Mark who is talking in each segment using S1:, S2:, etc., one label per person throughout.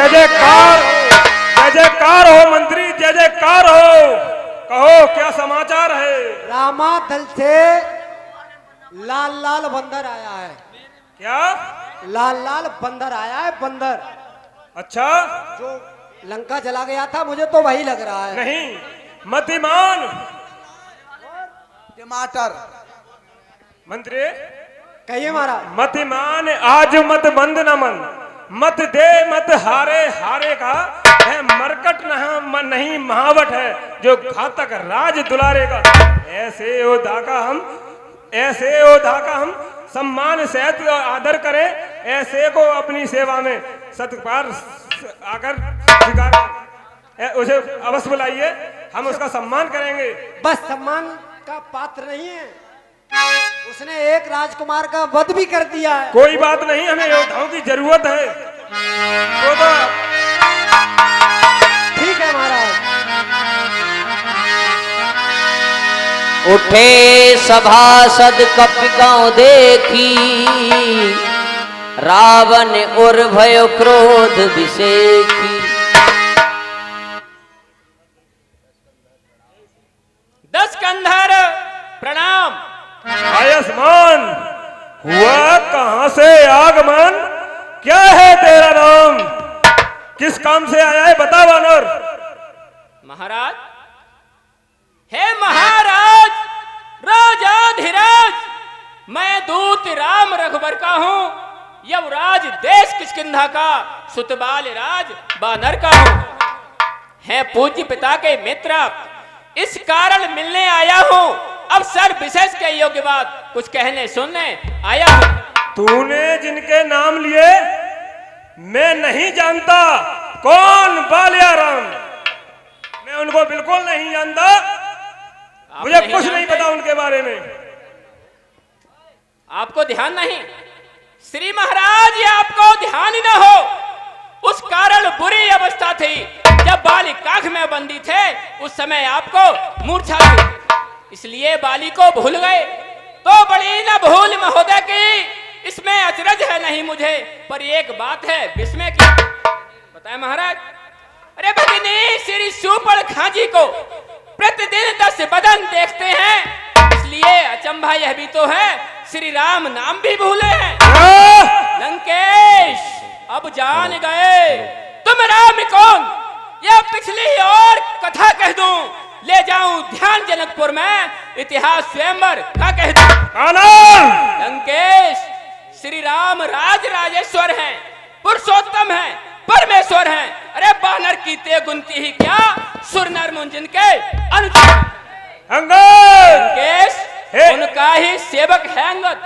S1: जय जयकार, जय जयकार हो मंत्री, जय जयकार हो। कहो क्या समाचार है?
S2: रामा दल से लाल लाल बंदर आया है।
S1: क्या?
S2: लाल लाल बंदर आया है, बंदर।
S1: अच्छा,
S2: जो लंका चला गया था, मुझे तो वही लग रहा है।
S1: नहीं, मतिमान
S3: टमाटर।
S1: मंत्री
S2: कहिए महाराज।
S1: मतिमान आज मत बंद न मन, मत दे मत हारे हारे का है मरकट नहीं महावट है जो घातक राज दुलारेगा। ऐसे ओधा का हम सम्मान सहित आदर करें, ऐसे को अपनी सेवा में सत्कार आकर स्वीकार उसे अवश्य बुलाइए, हम उसका सम्मान करेंगे।
S2: बस सम्मान का पात्र नहीं है, उसने एक राजकुमार का वध भी कर दिया है।
S1: कोई बात नहीं, हमें योद्धाओं की जरूरत है। तो
S2: ठीक है महाराज।
S4: उठे सभासद कपिगांव देखी, रावण और भयो क्रोध विषेखी।
S5: दस कंधर प्रणाम।
S1: आयुष्मान हुआ कहां से आगमन? क्या है तेरा नाम? किस काम से आया है बता वानर।
S5: महाराज, हे महाराज राजाधिराज, मैं दूत राम रघुबर का हूँ, यवराज देश किष्किंधा का, सुतबाल राज बानर का हूँ। है पूज्य पिता के मित्र, इस कारण मिलने आया हूँ। अब सर विशेष के योग्य बात कुछ कहने सुनने आया हूँ।
S1: तूने जिनके नाम लिए मैं नहीं जानता। कौन बालियाराम? मैं उनको बिल्कुल नहीं जानता, मुझे कुछ नहीं पता उनके बारे में।
S5: आपको ध्यान नहीं? श्री महाराज, ये आपको ध्यान ही न हो, उस कारण बुरी अवस्था थी। जब बाली काख में बंदी थे उस समय आपको मूर्छा थी, इसलिए बाली को भूल गए। तो बड़ी न भूल महोदय की, इसमें अचरज है नहीं मुझे, पर एक बात है विस्मय की। बताए महाराज। अरे भगिनी श्री सुपड़ खांजी को प्रतिदिन 10 बदन देखते हैं, इसलिए अचंभा यह भी तो है श्री राम नाम भी भूले हैं। लंकेश, अब जान गए तुम राम कौन? यह पिछली और कथा कह दूं, ले जाऊं ध्यान जनकपुर में, इतिहास स्वयंवर का कह दूं। लंकेश, श्री राम राज राजेश्वर हैं, पुरुषोत्तम हैं, परमेश्वर हैं। अरे बानर की ते गुनती ही क्या, सुर नर मुंजन के अनुचर। लंकेश, उनका ही सेवक है अंगद,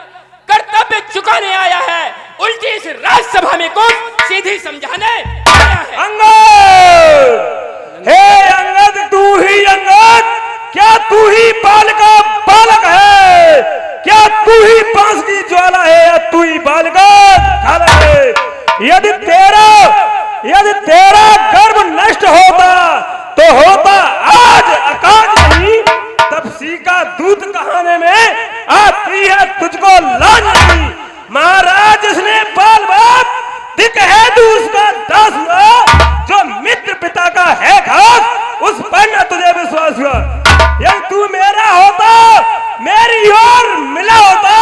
S5: कर्तव्य चुकाने आया है, उल्टी इस राजसभा में को सीधी समझाने आया है।
S1: अंगद, हे अंगद, तू ही अंगद, क्या तू ही बाल का बालक है? क्या तू ही पांस की ज्वाला है या तू ही बाल का खाला है? यदि तेरा गर्भ नष्ट होता तो होता आज आकाश नहीं, तब सी का दूध कहाने में आती है तुझको लाज नहीं। महाराज, इसने बाल बाप दिख है तू उसका दास हुआ, जो मित्र पिता का है घास, उस पर न तुझे विश्वास हुआ। यदि तू मेरा होता, मेरी ओर मिला होता,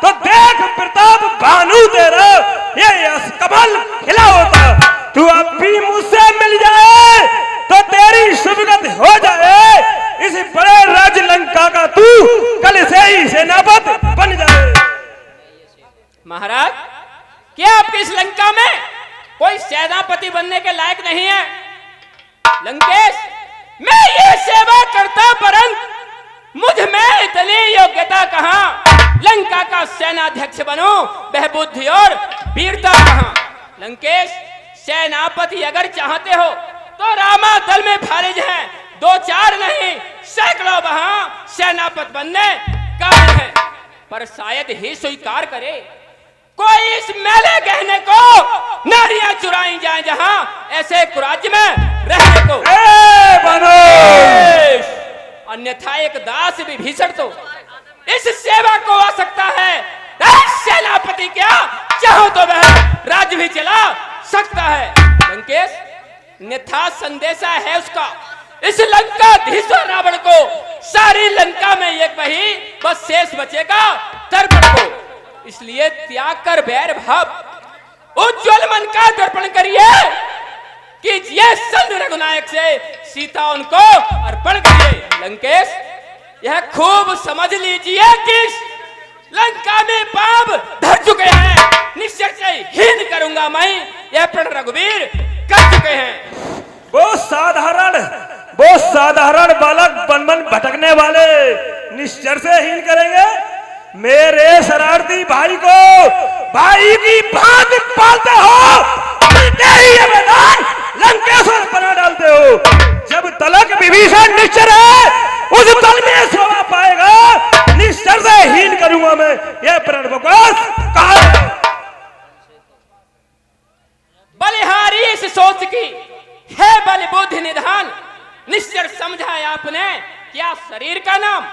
S1: तो देख प्रताप भानु तेरा ये यश कमल खिला होता। तू अब भी मुझसे मिल जाए तो तेरी शुभगति हो जाए, इस बड़े राज्य लंका का तू कल से ही सेनापति बन जाए।
S5: महाराज, क्या आपकी इस लंका में कोई सेनापति बनने के लायक नहीं है? लंकेश, मैं ये सेवा करता परंतु मुझ में इतनी योग्यता कहां, लंका का सेनाध्यक्ष बनूं, वह बुद्धि और वीरता कहां। लंकेश, सेनापति अगर चाहते हो तो रामा दल में फारिज हैं, 2-4 नहीं सैकड़ों वहां सेनापति बनने का है, पर शायद ही स्वीकार करे कोई इस मेले कहने को, नारियां चुराई जाए जहां ऐसे कुराज में रहने को। अन्यथा एक दास विभीषण तो इस सेवा को आ सकता है, सेनापति क्या चाहो तो वह राज्य भी चला सकता है। लंकेश, अन्यथा संदेशा है उसका इस लंकाधीश्वर रावण को सारी लंका में एक वही बस शेष बचेगा दर्पण को। इसलिए त्याग कर बैर भाव उज्जवल मन का दर्पण करिए कि ये संत रघुनायक से सीता उनको अर्पण करिए। लंकेश यह खूब समझ लीजिए कि लंका में पाप धर चुके हैं, निश्चय से हीन करूंगा मैं, यह प्रण रघुवीर कर चुके हैं।
S1: वो साधारण बालक बन बन भटकने वाले निश्चर से हीन करेंगे मेरे शरारती भाई को। भाई की भांति पालते हो, मिलते ही ये मैदान लंकेश्वर बना डालते हो। जब तलक विभीषण निश्चर है उस तल में शोभा पाएगा, निश्चर से हीन करूंगा मैं, यह प्रण बकवास कहा।
S5: बलिहारी इस सोच की है बल बुद्धि निधान, निश्चर समझा है आपने क्या शरीर का नाम,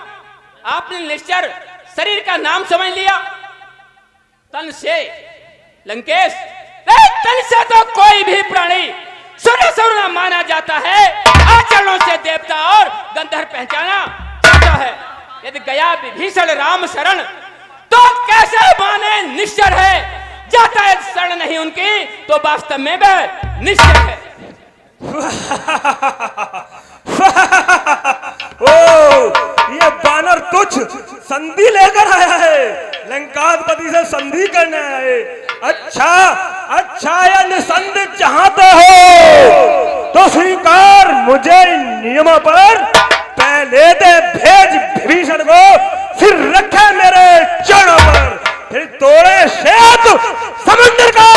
S5: आपने निश्चर शरीर का नाम समझ लिया। तन से लंकेश तन से तो कोई भी प्राणी सूर्य माना जाता है, आचरणों से देवता और गंधर्व पहचाना जाता है। यदि गया विभीषण राम शरण तो कैसे माने निश्चर है, जाता है शरण नहीं उनकी तो वास्तव में वह निश्चर है।
S1: ओ ये बानर तुच्छ संधि लेकर आया है, लंकाधिपति से संधि करने आया है। अच्छा या निसंध चाहते हो तो स्वीकार मुझे नियमों पर पहले दे भेज विभीषण को, फिर रखे मेरे चरणों पर, फिर तोड़े श्वेत समुद्र का,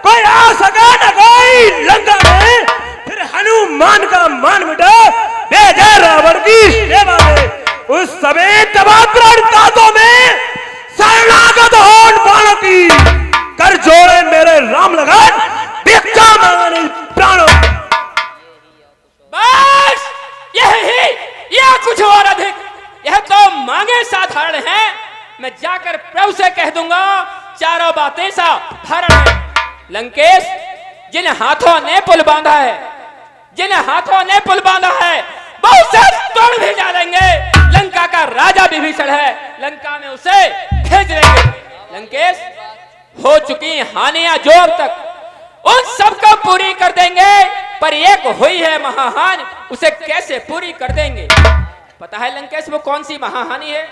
S1: कोई आ सका न कोई लंका में, फिर हनुमान का मान मिटा भेजे रावण की सेवा में। उस समय तबात्रण तातों में शरणागत हो बाणों की, कर जोड़े मेरे राम लगन भिक्षा मांगने प्राणों।
S5: बस यही, यह कुछ और अधिक, यह तो मांगे साधारण है। मैं जाकर प्रभु से कह दूंगा चारों बातें साधारण है। लंकेश जिन हाथों ने पुल बांधा है, जिन हाथों ने पुल बांधा है वो उसे तोड़ भी डालेंगे। लंका का राजा विभीषण है, लंका में उसे भेज देंगे। लंकेश हो चुकी हानियां जो अब तक उन सबको पूरी कर देंगे, पर एक हुई है महाहानि, उसे कैसे पूरी कर देंगे? पता है लंकेश वो कौन सी महाहानि है?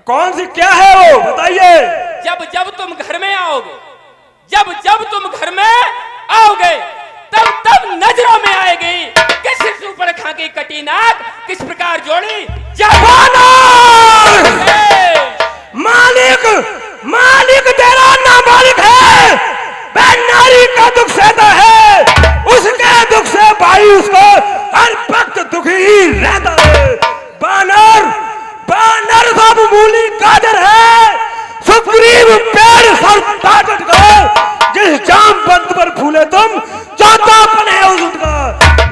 S1: कौन सी क्या है वो बताइए।
S5: जब जब तुम घर में आओगे, जब जब तुम घर में आओगे तब तब नजरों में आएगी किस सूर्पणखा की कटी नाक किस प्रकार जोड़ी
S1: मालिक मालिक तेरा नाबालिग है, वह नारी का दुख सहता है, उसके दुख से भाई उसको हर वक्त दुखी ही रहता है। बानर बानर सब मूली गाजर है, सुग्रीव पेड़ सर ताकत का, जिस जाम बंद पर फूले तुम चौथा बने उसका।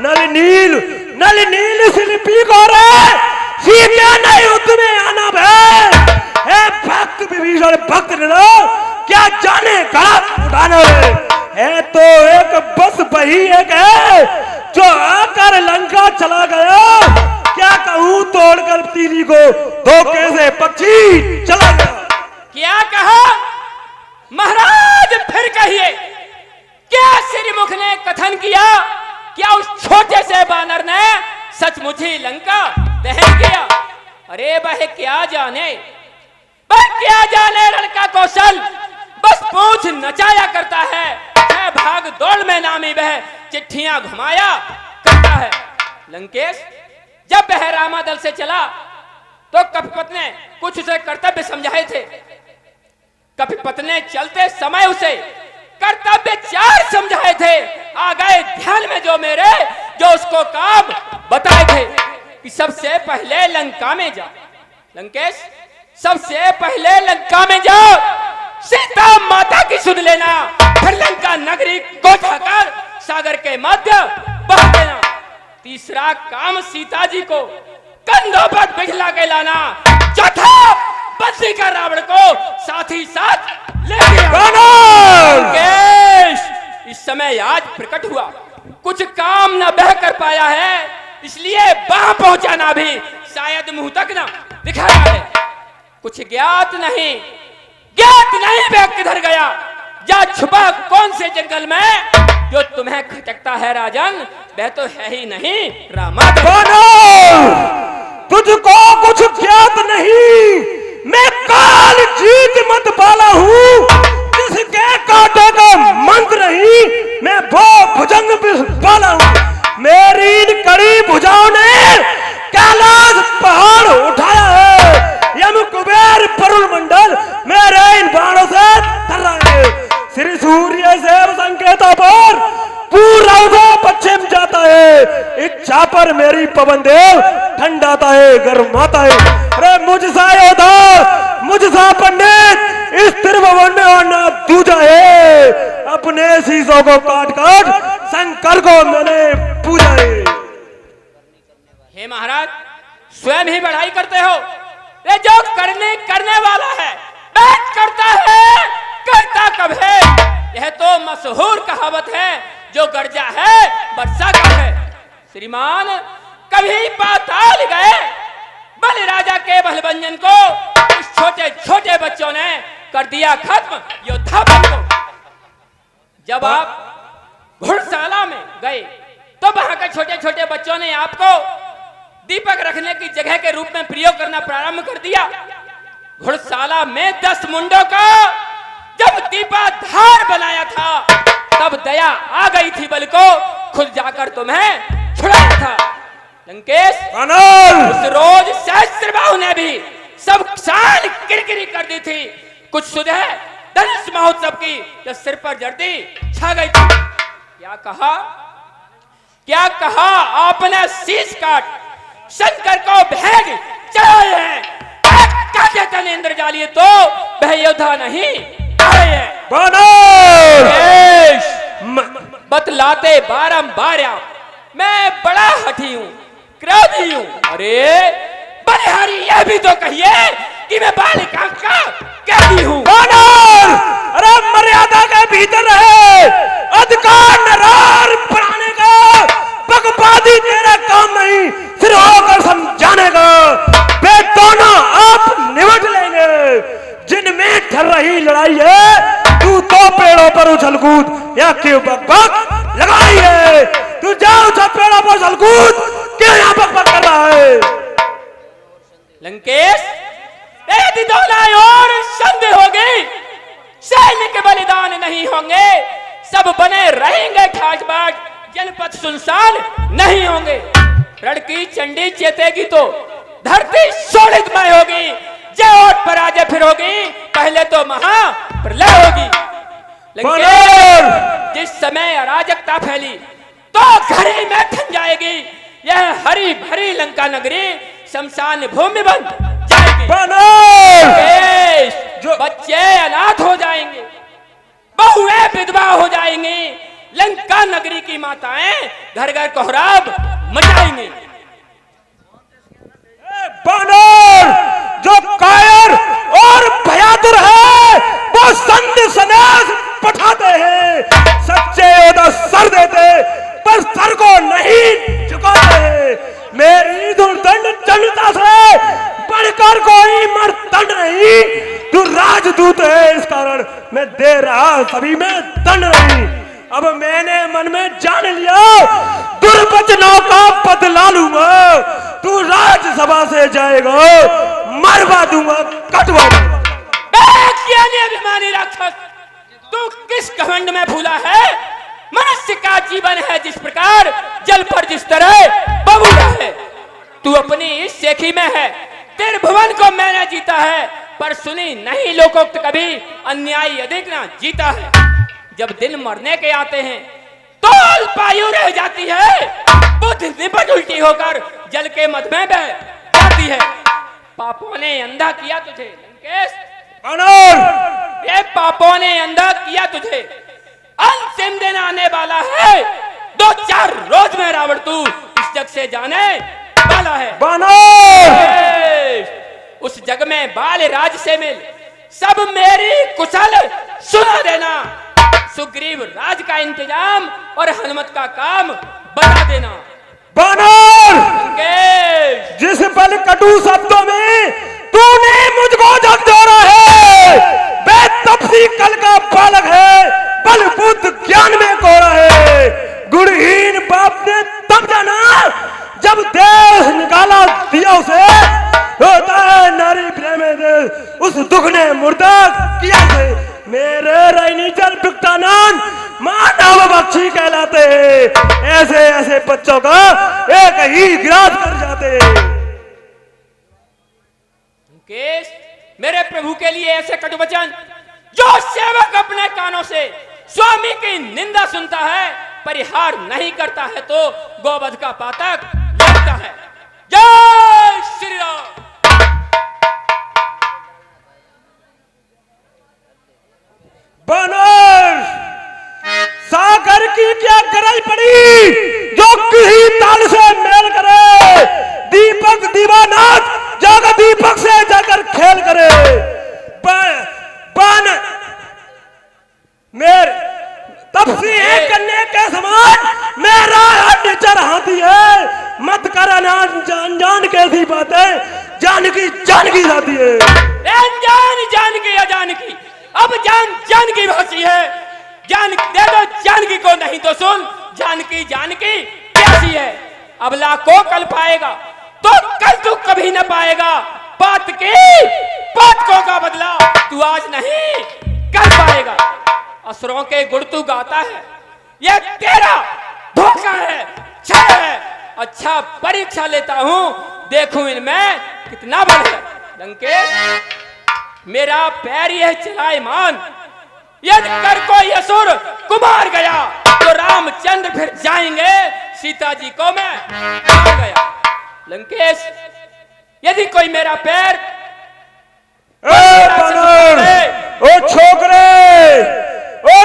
S1: नल नील शिल्पी को रे सीखे नहीं उसमें आना है भक्त विभीषण भक्त लो, क्या जाने गला उठाना है तो एक बस वही एक है जो आकर लंका चला गया। क्या कहूँ तोड़कर तीली को धोखे से पक्षी चला गया।
S5: क्या कहा महाराज फिर कहिए, क्या श्रीमुख ने कथन किया? क्या उस छोटे से बानर ने सचमुच ही लंका दहन किया? अरे वह क्या जाने, वह क्या जाने रण का कौशल, बस पूंछ नचाया करता है, भाग दौड़ में नामी वह चिट्ठियां घुमाया करता है। लंकेश जब वह रामादल से चला तो कपिपत ने कुछ उसे कर्तव्य समझाए थे। कपिपत ने चलते समय उसे कर्तव्य 4 समझाए थे, आ गए ध्यान में जो मेरे, जो उसको काम बताए थे कि सबसे पहले लंका में जा। लंकेश सबसे पहले लंका में जाओ, सीता माता की सुध लेना, फिर लंका नगरी को ढाकर सागर के मध्य बहा देना। तीसरा काम सीता जी को कंधों पर बिठला के लाना। चौथा बंसी का रावण को साथ ही साथ ले गया। इस समय आज प्रकट हुआ कुछ काम न बह कर पाया है, इसलिए वहां पहुंचाना भी शायद मुंह तक न दिखाया है। कुछ ज्ञात नहीं वह किधर गया, जा छुपा कौन से जंगल में, जो तुम्हें खटकता है राजन वह तो है ही नहीं रामा।
S1: तुझको कुछ ज्ञात नहीं, मैं काल जीत मत वाला हूँ, जिसके कांटे का मंत्र नहीं, मैं वो भुजंग वाला हूँ। मेरी इन कड़ी भुजाओं ने कैलाश पहाड़ उठाया है, यम कुबेर परुल मंडल मेरे इन बाणों से तर रहा है। श्री सूर्य से संकेतों पर पूरा पश्चिम जाता है, इच्छा पर मेरी पवन देव ठंडाता है गर्माता है। अरे मुझसा योद्धा मुझसा पंडित इस त्रिभुवन में और ना दूजा है, अपने शीशों को काट काट शंकर को मैंने पूजा है।
S5: हे महाराज स्वयं ही बढ़ाई करते हो, ये जो करने वाला है बैठ करता है, करता कब है। यह तो मशहूर कहावत है, जो गर्जा है वर्षा का है। श्रीमान कभी पाताल गए, बल राजा के बलभंजन को उस छोटे छोटे बच्चों ने कर दिया खत्म योद्धापन को। जब आप घुड़शाला में गए तो वहां के छोटे छोटे बच्चों ने आपको दीपक रखने की जगह के रूप में प्रयोग करना प्रारंभ कर दिया। घुड़शाला में 10 मुंडों का जब दीपाधार बनाया था, तब दया आ गई थी बल को खुद जाकर तुम्हें छुड़ाया था। लंकेश उस रोज सहस्त्रबाहु ने भी सब साल किरकिरी कर दी थी, कुछ सुधे धनुष महोत्सव की जो सिर पर जर्दी छा गई थी। क्या कहा आपने शीश काट शंकर को भेग चढ़ाए हैं, काटे तन इंद्रजालिए तो वह योद्धा नहीं आए हैं। बतलाते बारंबार आप, मैं बड़ा हठी हूँ क्रोधी हूँ। अरे बलिहारी यह भी तो कहिए कि मैं बालिका का कैदी हूँ।
S1: अरे मर्यादा के भीतर है, अधिकार नरार बनाने का, बकवादी तेरा काम नहीं, फिर होकर समझाने का। वे दोनों आप निपट लेंगे, जिनमें ठर रही लड़ाई है, तू तो पेड़ों पर उछल कूद या क्यों बकबक लगाई है। तू जा उछल पेड़ों पर उछल कूद, क्यों यहाँ बकबक कर रहा है।
S5: लंकेश यदि दोलाई और संधि होगी, सैनिक बलिदान नहीं होंगे, सब बने रहेंगे ठाट बाट, जनपद सुनसान नहीं होंगे। रण की चंडी चेतेगी तो धरती शोणितमय होगी, जय और पराजय फिर होगी, पहले तो महाप्रलय होगी। जिस समय अराजकता फैली तो घड़ी में ठन जाएगी, यह हरी भरी लंका नगरी शमशान भूमि बन जाएगी। बच्चे अनाथ हो जाएंगे, बहुएं विधवा हो जाएंगी, लंका नगरी की माताएं घर घर कोहराब मचाएंगी।
S1: बानर जो कायर और भयातुर है, वो संधि सन्यास पठाते हैं। सच्चे योद्धा सर देते पर सर को नहीं झुकाते हैं। मेरी दुर्दंड चंडता से बढ़कर कोई मर्दंड नहीं, तू राजदूत है, इस कारण मैं दे रहा सभी में दंड नहीं। अब मैंने मन में जान लिया, दुर्वचनों का बदला लूंगा। तू राज्यसभा से जाएगा, मरवा दूंगा, कटवा दूंगा।
S5: अभिमानी राक्षस, तू किस घमंड में भूला है? मनुष्य का जीवन है जिस प्रकार, जल पर जिस तरह बबूला है। तू अपनी इस शेखी में है, त्रिभुवन को मैंने जीता है, पर सुनी नहीं लोकोक्त कभी, अन्यायी अधिक ना जीता है। जब दिन मरने के आते हैं तो अल्पायु रह जाती है, बुद्ध निपट उल्टी होकर जल के मध में बह जाती है। पापों ने अंधा किया तुझे लंकेश, ये पापों ने अंधा किया तुझे। अंतिम दिन आने वाला है, 2-4 रोज में रावण तू इस जग से जाने वाला है। उस जग में बाल राज से मिल सब मेरी कुशल सुना देना। सुग्रीव राज का इंतजाम और हनुमत का काम बता देना।
S1: बानर,
S5: लंकेश,
S1: जिस बल कटु शब्दों में तूने मुझको झकझोरा है, वह तपसी कल का बालक है, बल बुद्ध ज्ञान में कोरा है। गुणहीन बाप ने तब जाना जब देश निकाला दिया उसे, होता है नारी प्रेम देश, उस दुख ने मुर्दा किया से। मेरे रैनी जल बिकटानंद मानव बख्शी कहलाते हैं, ऐसे ऐसे बच्चों का एक ही गिरास कर जाते।
S5: लंकेश, मेरे प्रभु के लिए ऐसे कटु वचन, जो सेवक अपने कानों से स्वामी की निंदा सुनता है, परिहार नहीं करता है तो गोवध का पातक लगता है। जय श्री राम।
S1: बानर, सागर की क्या गरज पड़ी जो किसी ताल से मेल करे, दीपक दीवानाथ जाकर दीपक से जाकर खेल करे। बानर मेरे तपसी एक कन्या के समान मेरा निचर हाथी है, मत कर जान जान कैसी बातें, जानकी जानकी जाती है।
S5: जान जानकी अजानकी, अब जान जानकी भाषी है। जान दे दो जानकी को, नहीं तो सुन जानकी जानकी कैसी है। अबला को कल पाएगा तो कल तू कभी न पाएगा। बात की बातों का बदला तू आज नहीं कल पाएगा। असुरों के गुण तू गाता है, यह तेरा धोखा है, छल है। अच्छा परीक्षा लेता हूं, देखूं इनमें कितना बल है। लंकेश, मेरा पैर यह चलायमान, यदि कर कोई असुर कुमार गया तो रामचंद्र फिर जाएंगे, सीता जी को मैं मार गया। लंकेश, यदि कोई मेरा पैर
S1: ओ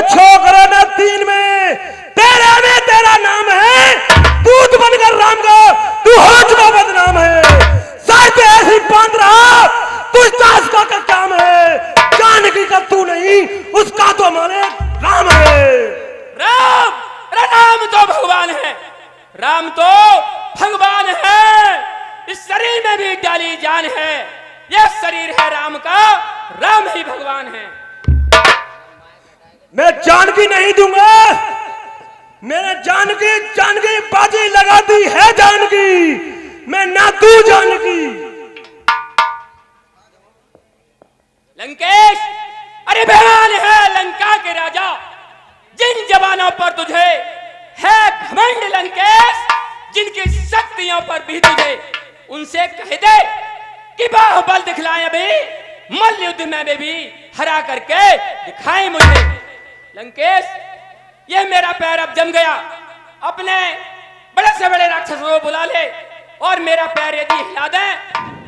S1: छोकरे न तीन में तेरा नाम है, दूत बनकर राम का तू हो चुका बदनाम है। शायद ऐसी बांध रहा तुझ दास का काम है, जानकी का तू नहीं उसका तो माने राम है।
S5: राम, राम तो भगवान है, राम तो भगवान है। इस शरीर में भी डाली जान है, यह शरीर है राम का, राम ही भगवान है।
S1: मैं जानकी नहीं दूंगा, मैंने जानकी बाजी लगा दी है जानकी, मैं ना तू जानकी।
S5: लंकेश, अरे भगवान है लंका के राजा, जिन जवानों पर तुझे है घमंड लंकेश, जिनकी शक्तियों पर भी तुझे, उनसे कह दे कि बाहुबल दिखलाएं अभी, मल्ल युद्ध में भी हरा करके दिखाएं मुझे। लंकेश, यह मेरा पैर अब जम गया, अपने बड़े से बड़े राक्षसों को बुला ले, और मेरा पैर यदि हिला दे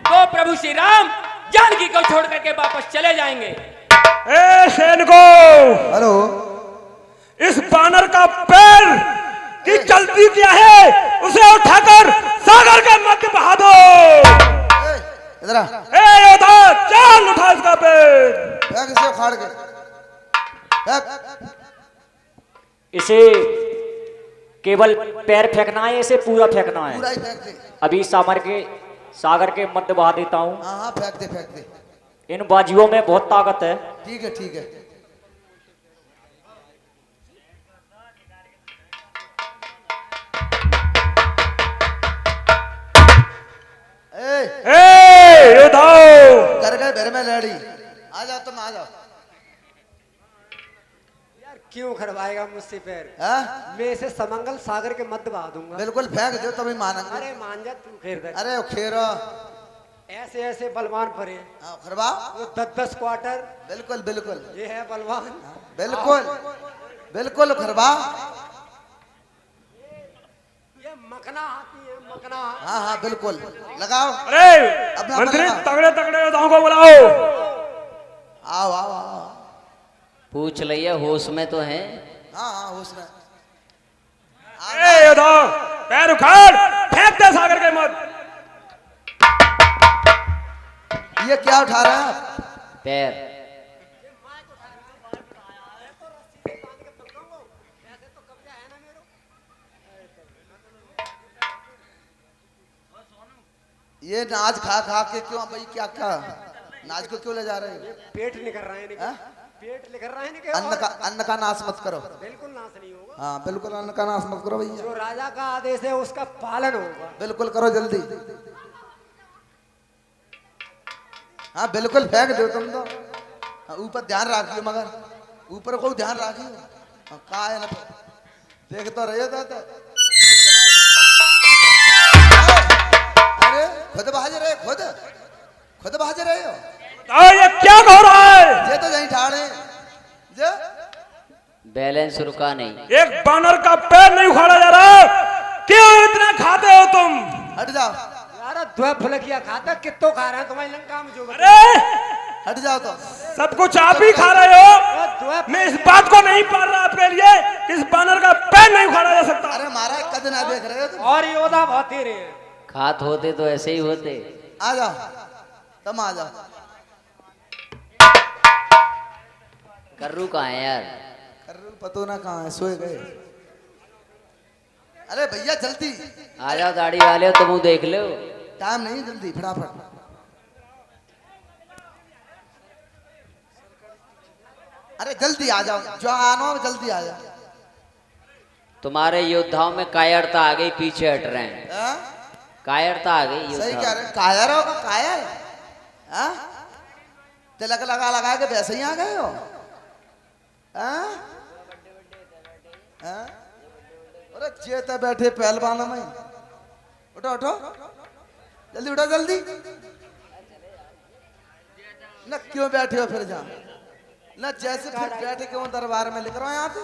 S5: तो प्रभु श्री राम जानकी को छोड़ करके वापस चले जाएंगे।
S1: ए सैनिको,
S3: हेलो,
S1: इस बानर का पैर की चलती क्या है, उसे उठाकर सागर के मध्य बहा दो।
S3: इधर आ,
S1: ए योद्धा, चल उठा इसका पैर।
S3: फेंक इसे उखाड़ के फेंक।
S6: इसे केवल पैर फेंकना है, इसे पूरा फेंकना है।
S3: पूरा ही फेंक दे।
S6: अभी सागर के मध्य बहा देता हूँ।
S3: हाँ हाँ फेंक दे।
S6: इन बाजियों में बहुत ताकत है।
S3: ठीक है ठीक है।
S1: ए योद्धा,
S3: कर गए घर में लड़ी, आ जाओ तुम आ जाओ।
S2: यार क्यों खड़वाएगा मुझसे पैर?
S3: हाँ?
S2: मैं इसे समंगल सागर के मध्य बहा दूंगा।
S3: बिल्कुल फेंक दो तभी मानेंगे।
S2: अरे मान जा तू, खेर दे।
S3: अरे खेरो
S2: ऐसे ऐसे बलवान परे,
S3: खरबा,
S2: वो 10-10 क्वार्टर,
S3: बिल्कुल बिल्कुल
S2: ये है बलवान।
S3: बिल्कुल बिल्कुल खरबा।
S2: ये मखना हाथी है, मखना।
S3: हाँ हाँ बिल्कुल लगाओ।
S1: अरे
S3: अपना
S1: मंत्री,
S3: लगाओ।
S1: तगड़े तगड़े योद्धाओं को बुलाओ।
S3: आओ आओ आओ।
S4: पूछ लिया होश में तो है।
S3: हाँ हाँ उसमें
S1: ए योद्धा, पैर उखाड़, फेंक दे सागर के मध्य।
S3: ये क्या उठा रहे हैं आप?
S4: पैर
S3: ये नाच खा खा के क्यों भाई, क्या क्या नाच को क्यों ले जा रहे हो?
S2: पेट निकल रहे हैं
S3: हाँ?
S2: पेट निकल रहे हैं
S3: अन्न का नाश मत करो।
S2: बिल्कुल नाश नहीं होगा।
S3: हाँ बिल्कुल अन्न का नाश मत करो भैया।
S2: जो राजा का आदेश है उसका पालन होगा।
S3: बिल्कुल करो जल्दी। हाँ बिल्कुल फेंक दो तुम तो। हाँ, ऊपर ध्यान रखियो, मगर ऊपर को ध्यान रखियो। हाँ, कहा है ना, देख तो रहे हो तो। अरे खुद भाज रहे, खुद भाज रहे हो।
S1: ये क्या हो रहा है?
S3: ये तो यहीं ठाड़े जे
S4: बैलेंस रुका नहीं।
S1: एक बानर का पैर नहीं उखाड़ा जा रहा, क्यों इतना खाते हो तुम?
S3: हट जाओ,
S2: यार द्वे फुलकिया खाता कितो खा रहे हैं तुम्हारी लंका में जो
S1: अरे
S3: हट जाओ तो।
S1: सब कुछ आप ही खा रहे हो।
S2: द्वे
S1: मैं इस बात को नहीं पाल रहा आपके लिए कि इस बानर का पैर नहीं उखाड़ा जा सकता।
S3: अरे महाराज कद ना देख रहे हो तुम।
S2: और योद्धा बहुत ही रहे।
S4: खात होते तो ऐसे ही होते।
S3: आ जाओ, तुम आ जाओ।
S4: कर्रू कहाँ है यार?
S3: कर्नल पतो ना कहाँ है, सोए गए। अरे भैया जल्दी
S4: आ जाओ दाढ़ी वाले हो, तुम देख लो।
S3: टाइम नहीं, जल्दी फटाफट। अरे जल्दी आ जाओ, जो आनो जल्दी आ जाओ।
S4: तुम्हारे योद्धाओं में कायरता आ गई, पीछे हट रहे हैं।
S3: हाँ?
S4: कायरता आ गई
S3: सही
S4: योद्धाओं
S3: कह रहे, कायर हो कायर। हाँ? तिलक लगा लगा के वैसे ही आ गए हो। हाँ? हाँ? अरे चेता बैठे पहलवान में। उठो उठो जल्दी, उठो जल्दी। न क्यों बैठे हो फिर जा न, जैसे फिर बैठे क्यों दरबार में लिख रहा हूं यहाँ पे।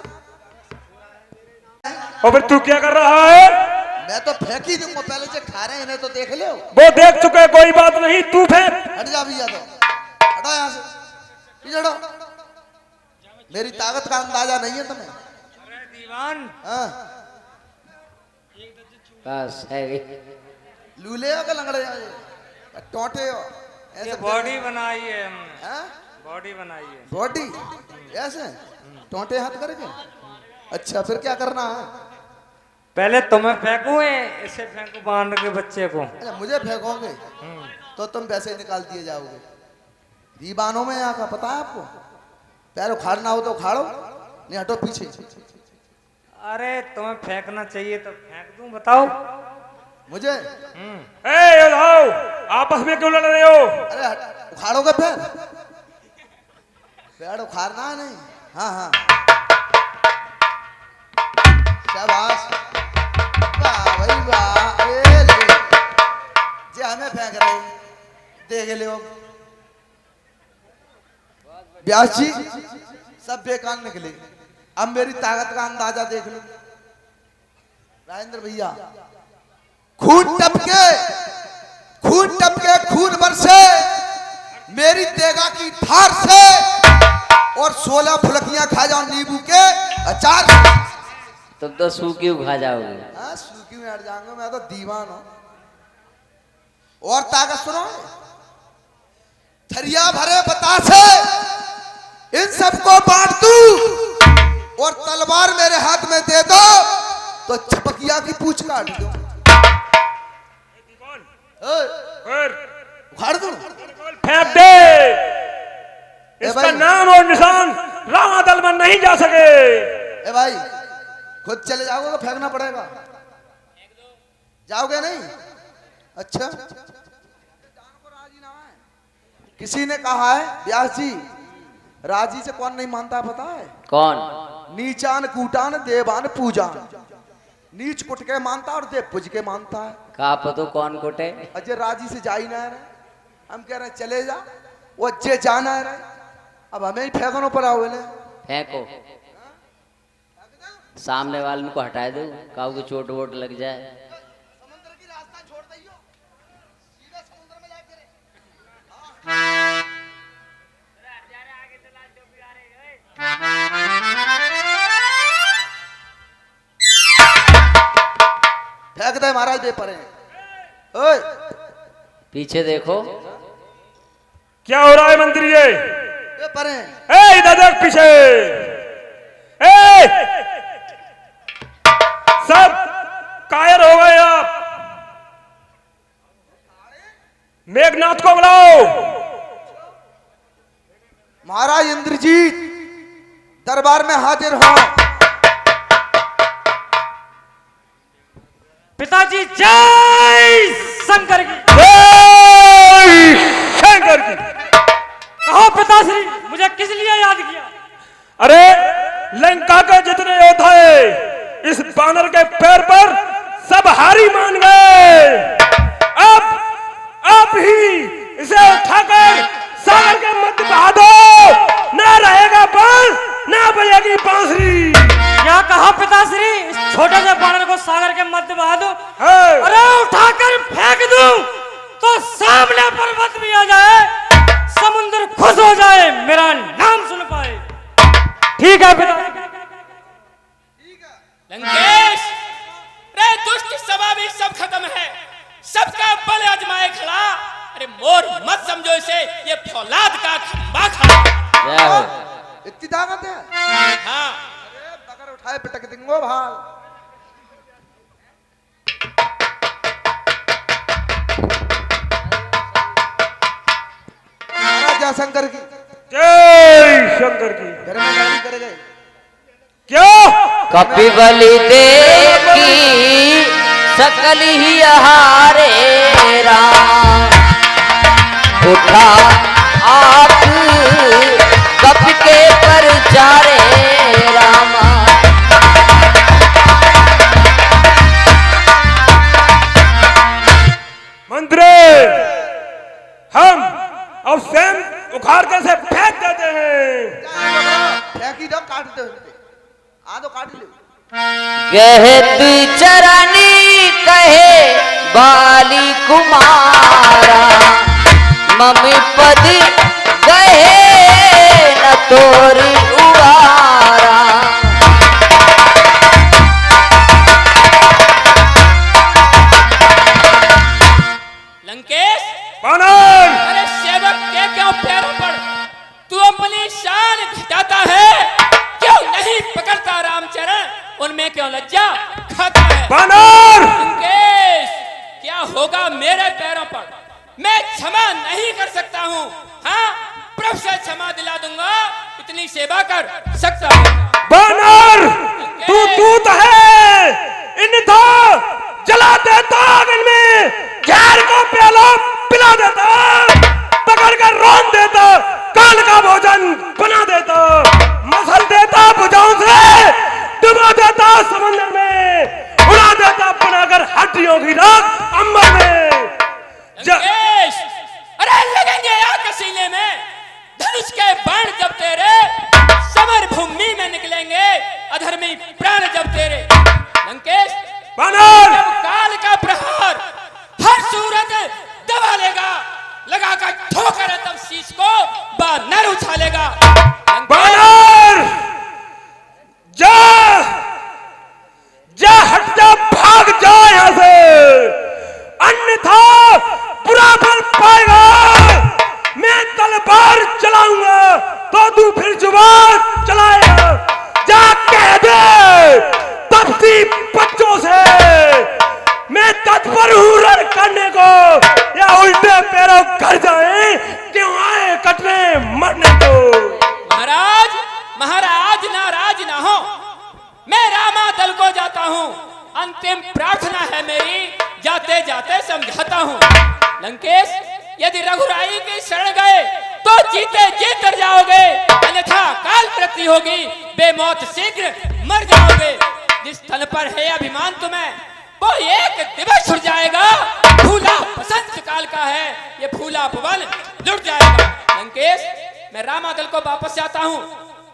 S1: और फिर तू क्या कर रहा है?
S3: मैं तो फेंक ही दूंगा, पहले से खा रहे हैं इन्हें तो देख लो।
S1: वो देख चुके, कोई बात नहीं, तू फेंक।
S3: हट जा भैया, तो हटो यहाँ से, पीछे हटो। मेरी ताकत का अंदाजा नहीं है तुम्हें।
S2: दीवान
S3: हाँ?
S4: बस है भी।
S3: लूले हो क्या लंगड़े हो ये? टोटे हो ऐसे?
S7: बॉडी बनाई है हमने,
S3: हाँ?
S7: बॉडी बनाई है।
S3: बॉडी ऐसे टोटे हाथ करके? अच्छा फिर क्या करना है?
S7: पहले तुम्हें फेंकू है, इसे फेंकू बांध के बच्चे को।
S3: अच्छा मुझे फेंकोगे तो तुम वैसे ही निकाल दिए जाओगे। दीवानों में यहाँ का पता है आपको? पैर उखाड़ना हो तो उखाड़ो, नहीं हटो पीछे।
S7: अरे तुम्हें फेंकना चाहिए तो फेंक दूं, बताओ।
S3: मुझे
S1: ए योद्धाओ, आपस में क्यों लड़ रहे हो?
S3: अरे उखाड़ोगे पैर? पैर उखाड़ना है नहीं। हाँ हाँ शाबाश, वाह भाई वाह। ए ले जे हमें फेंक रहे, देख ले व्यास जी, सब बेकार निकले। अब मेरी ताकत का अंदाजा देख लो राजेंद्र भैया। खून टपके खून बरसे मेरी तेगा की धार से, और 16 फुलकियां खा जाओ नींबू के अचार।
S4: तुम तो सूखी खा जाओगे।
S3: हाँ सूखी में हट जाऊंगा, मैं तो दीवान हूं। और ताकत सुनो, थरिया भरे बतासे इन सबको बांट दूं, और तलवार मेरे हाथ में दे दो तो चपकिया की पूछ काट दो। उखाड़ दूं?
S1: फेंक दे। इसका
S3: भाई।
S1: नाम और निशान रामादल में नहीं जा सके।
S3: ए भाई खुद चले जाओगे तो फेंकना पड़ेगा। जाओगे नहीं? अच्छा किसी ने कहा है व्यास जी, राजी से कौन नहीं मानता पता है?
S4: कौन?
S3: नीचान कूटान देवान पूजान। नीच कुट के मानता और देव पूज के मानता है।
S4: कहा पतो कौन कोटे?
S3: अजय राजी से जा ही ना रहे, हम कह रहे चले जा, वो अजय जाना रहे, अब हमें ही फेंकनो पड़ा हुए ने।
S4: फेंको, सामने वाले को हटा दो, काऊ को चोट वोट लग जाए।
S3: समुद्र की रास्ता छोड़ दियो, सीधा समुद्र में जाके फेंक दे महाराज, दे परे। ओए
S4: पीछे देखो।
S1: क्या हो रहा है मंदिर ये?
S3: दे परे।
S1: ए इधर देख पीछे। ए सब कायर हो गए आप। मेघनाथ को बुलाओ।
S3: महाराज इंद्रजीत दरबार में हाजिर हो।
S6: पिताजी जय शंकर की।
S1: जय शंकर की।
S6: कहो पिताश्री, मुझे किस लिए याद किया?
S1: अरे लंका के जितने योद्धा है इस बानर के पैर पर सब हारी मान गए। अब आप ही इसे उठाकर सागर के मध्य बहा दो। ना रहेगा बांस, ना बजेगी बांसुरी।
S6: क्या कहा पिताश्री? इस छोटे से बानर को सागर के मध्य बहा दूं?
S1: है।
S6: अरे उठाकर फेंक दूं तो सामने पर्वत भी आ जाए, समुद्र खुश हो जाए, मेरा नाम सुन पाए। ठीक है पिता।
S5: लंकेश, रे दुष्ट सभा भी सब खत्म है, सबका बल आजमाए खड़ा। अरे मोर मत समझो इसे, ये फौलाद का खंबा खड़ा।
S4: जय हो।
S3: इतनी ताकत है?
S5: हाँ,
S3: अरे बगर उठाए पिटक देंगे भाल। महाराज जय शंकर की।
S1: जय शंकर की।
S3: घर में गाड़ी करे गए
S1: क्यों?
S4: कपि बलि देखी सकल ही हारे राम, उठा आप कपि के परचारे रामा।
S1: मंत्री, हम अब स्वयं उखाड़ कर से फेंक देते हैं।
S3: फेंकी दो, काट दो। आ दो, काट लो।
S4: कहत चरनी कहे बाली कुमारा, मम पद कहे न तोरी उबारा।
S5: लंकेश,
S1: बानर,
S5: अरे सेवक के क्यों पैरों पर तू अपनी शान घटाता है? क्यों नहीं पकड़ता रामचरण? उनमें क्यों लज्जा खाता है?
S1: बानर,
S5: लंकेश, क्या होगा मेरे पैरों पर? मैं क्षमा नहीं कर सकता हूँ। हाँ, प्रभु से क्षमा दिला दूंगा, इतनी सेवा कर सकता हूँ।
S1: बानर, तू दूत है, इन तो जला देता आग में, जहर को प्याला पिला देता, पकड़ कर रौंद देता, काल का भोजन बना देता, मसल देता भुजाओं से, डुबा देता समंदर में, उड़ा देता बनाकर हड्डियों की राख अंबर में।
S5: लंकेश, अरे लगेंगे या कसीने में धनुष के बाण जब तेरे, समर भूमि में निकलेंगे अधर्मी प्राण जब तेरे। लंकेश,
S1: बानर,
S5: जब काल का प्रहार हर सूरत दबा लेगा, लगाकर ठोकर तब शीश को बानर उछालेगा।
S1: बानर, जा जा, हट जा, भाग जा यहाँ से, अन्यथा बुरा फल पाएगा। मैं तलवार चलाऊंगा तो तू फिर जुबान चलाएगा। जा कह दे तपसी बच्चों से मैं तत्पर हूँ रण करने को, या उल्टे पैरों कर जाए, क्यों आए कटने मरने को।
S5: महाराज, महाराज नाराज ना हो, मैं रामा दल को जाता हूँ। अंतिम प्रार्थना है मेरी, जाते जाते समझाता हूँ। लंकेश, यदि रघुराई की शरण गए तो जीते जी कर जाओगे, अन्यथा काल मृत्यु होगी, बेमौत शीघ्र मर जाओगे। जिस तन पर है अभिमान तुम्हें, वो एक दिवस छुट जाएगा। फूला बसंत काल का है, ये फूला पवन लुट जाएगा। लंकेश, मैं रामादल को वापस जाता हूँ,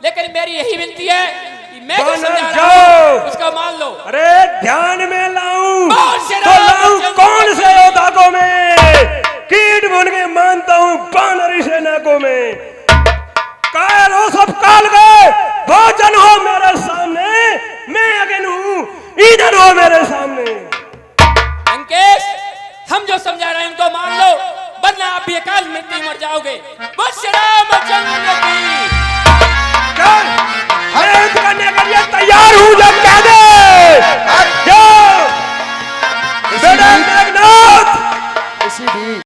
S5: लेकिन मेरी यही विनती है कि मैं जो समझा रहा हूँ उसको मान लो।
S1: अरे ध्यान में लाऊं
S5: कौन से
S1: तो लाऊं कौन से योद्धा को मैं, कीट बुन के मानता हूँ बानरी सेना को मैं। कायल हो सब काल गए, भोजन हो मेरे सामने, मैं अगेन हूँ, इधर हो मेरे सामने।
S5: लंकेश, हम जो समझा रहे हैं उनको मान लो, वरना आप भी अकाल मृत्यु मर जाओगे। बस रामचंद्र की
S1: मैं युद्ध करने के लिए तैयार हूँ।